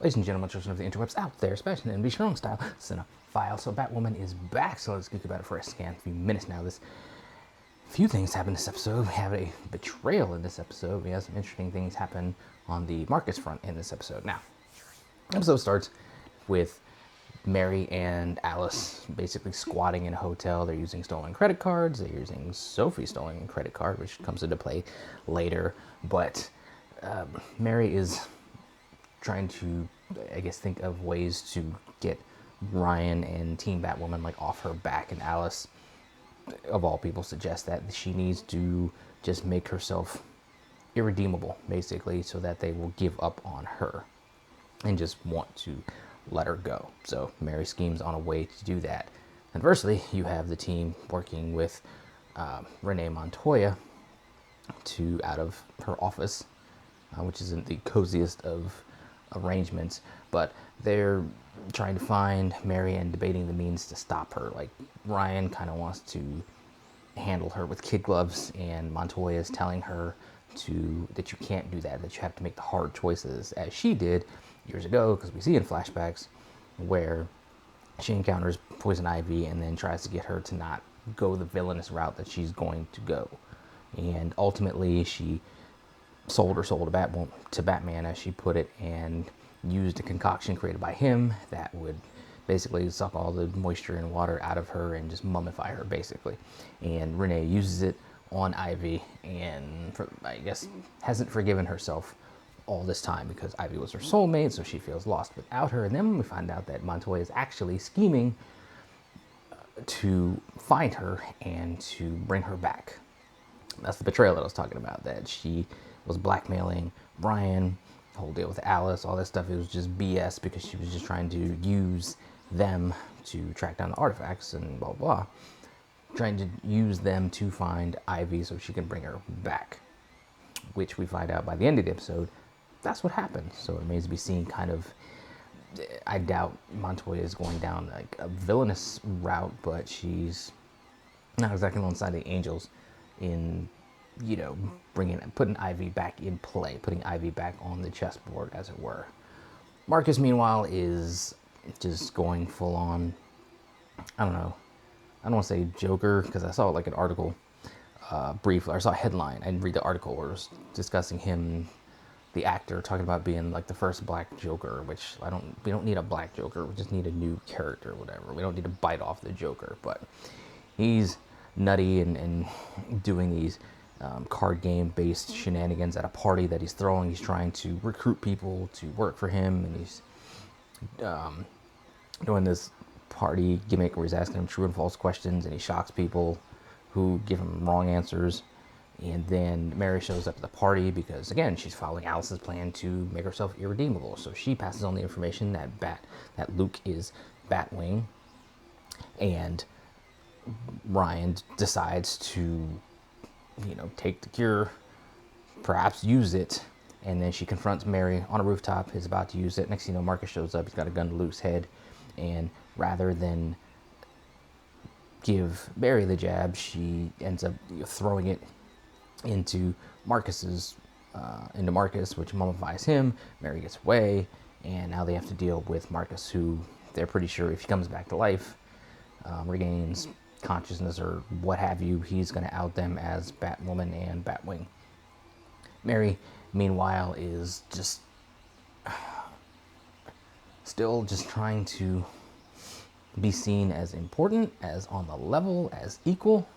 Ladies and gentlemen, children of the interwebs out there, especially in the strong style cinephile. So Batwoman is back, so let's geek about it for a few minutes now. This few things happen this episode. We have a betrayal in this episode. We have some interesting things happen on the Marcus front in this episode. Now, the episode starts with Mary and Alice basically squatting in a hotel. They're using stolen credit cards. They're using Sophie's stolen credit card, which comes into play later. But Mary is trying to, I guess, think of ways to get Ryan and Team Batwoman like off her back, and Alice, of all people, suggests that she needs to just make herself irredeemable, basically, so that they will give up on her and just want to let her go. So Mary schemes on a way to do that. Conversely, you have the team working with Renee Montoya out of her office, which isn't the coziest of arrangements, but they're trying to find Mary and debating the means to stop her. Like, Ryan kind of wants to handle her with kid gloves, and Montoya is telling her that you can't do that you have to make the hard choices, as she did years ago, because we see in flashbacks where she encounters Poison Ivy and then tries to get her to not go the villainous route that she's going to go. And ultimately she sold her soul to Batman, as she put it, and used a concoction created by him that would basically suck all the moisture and water out of her and just mummify her, basically. And Renee uses it on Ivy and, I guess, hasn't forgiven herself all this time because Ivy was her soulmate, so she feels lost without her. And then we find out that Montoya is actually scheming to find her and to bring her back. That's the betrayal that I was talking about, that she was blackmailing Brian, the whole deal with Alice, all that stuff. It was just BS because she was just trying to use them to track down the artifacts and blah, blah, trying to use them to find Ivy so she can bring her back, which we find out by the end of the episode. That's what happened. So it remains to be seen. Kind of, I doubt Montoya is going down like a villainous route, but she's not exactly alongside the Angels in, putting Ivy back in play, putting Ivy back on the chessboard, as it were. Marcus, meanwhile, is just going full on, I don't want to say Joker, because I saw like an article briefly, or I saw a headline. I didn't read the article where it was discussing him, the actor, talking about being like the first black Joker, which we don't need a black Joker, we just need a new character, whatever. We don't need to bite off the Joker, but he's nutty and doing these card game based shenanigans at a party that he's throwing. He's trying to recruit people to work for him, and he's doing this party gimmick where he's asking them true and false questions, and he shocks people who give him wrong answers. And then Mary shows up at the party because, again, she's following Alice's plan to make herself irredeemable. So she passes on the information that Luke is Batwing, and Ryan decides to, take the cure, perhaps use it, and then she confronts Mary on a rooftop, is about to use it. Next thing you know, Marcus shows up, he's got a gun to Luke's head, and rather than give Mary the jab, she ends up throwing it into Marcus, which mummifies him. Mary gets away, and now they have to deal with Marcus, who they're pretty sure if he comes back to life, regains consciousness or what have you, he's going to out them as Batwoman and Batwing. Mary, meanwhile, is just still just trying to be seen as important, as on the level, as equal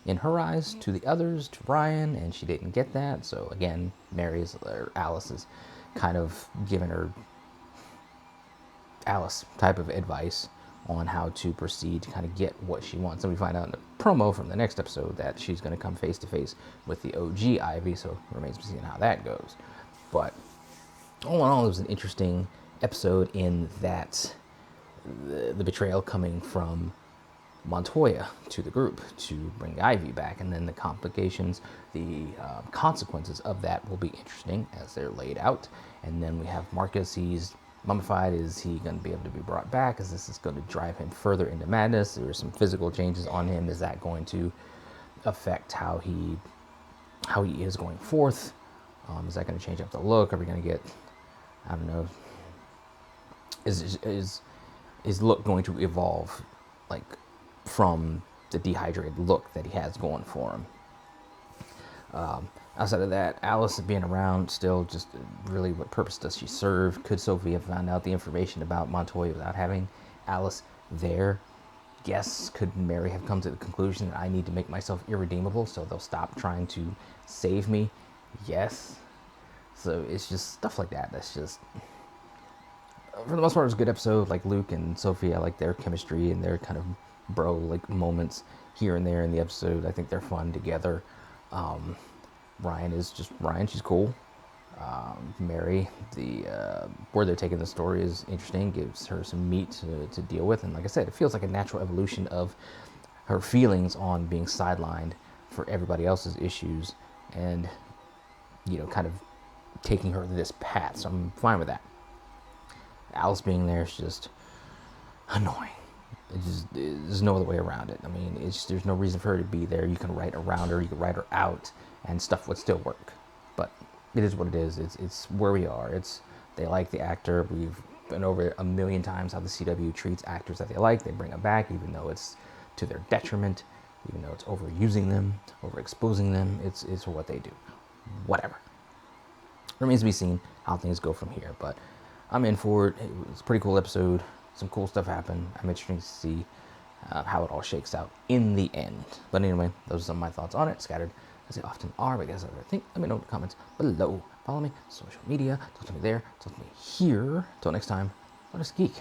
in her eyes to the others, to Ryan, and she didn't get that. So again, Alice is kind of giving her Alice type of advice on how to proceed to kind of get what she wants. And we find out in the promo from the next episode that she's going to come face to face with the OG Ivy, so it remains to be seen how that goes. But all in all, it was an interesting episode in that the betrayal coming from Montoya to the group to bring Ivy back, and then the complications, the consequences of that will be interesting as they're laid out. And then we have Marcus, he's mummified. Is he going to be able to be brought back? Is this going to drive him further into madness? There are some physical changes on him. Is that going to affect how he is going forth? Is that going to change up the look? Are we going to get, I don't know, is look going to evolve, like, from the dehydrated look that he has going for him. Outside of that, Alice being around still, just really, what purpose does she serve? Could Sophie have found out the information about Montoya without having Alice there? Yes. Could Mary have come to the conclusion that I need to make myself irredeemable so they'll stop trying to save me? Yes. So it's just stuff like that. That's just, for the most part, it was a good episode. Like Luke and Sophie, I like their chemistry and their kind of bro like moments here and there in the episode. I think they're fun together. Ryan is just Ryan. She's cool. Mary, where they're taking the story is interesting. Gives her some meat to deal with, and like I said, it feels like a natural evolution of her feelings on being sidelined for everybody else's issues, and kind of taking her to this path. So I'm fine with that. Alice being there is just annoying. There's no other way around it. I mean, there's no reason for her to be there. You can write around her, you can write her out, and stuff would still work. But it is what it is. It's where we are. They like the actor. We've been over a million times how the CW treats actors that they like. They bring them back, even though it's to their detriment, even though it's overusing them, overexposing them. It's what they do. Whatever. Remains to be seen how things go from here. But I'm in for it. It was a pretty cool episode. Some cool stuff happened. I'm interested to see how it all shakes out in the end. But anyway, those are some of my thoughts on it, scattered as they often are. But I guess I think, let me know in the comments below. Follow me, social media, talk to me there, talk to me here. Until next time, let us geek.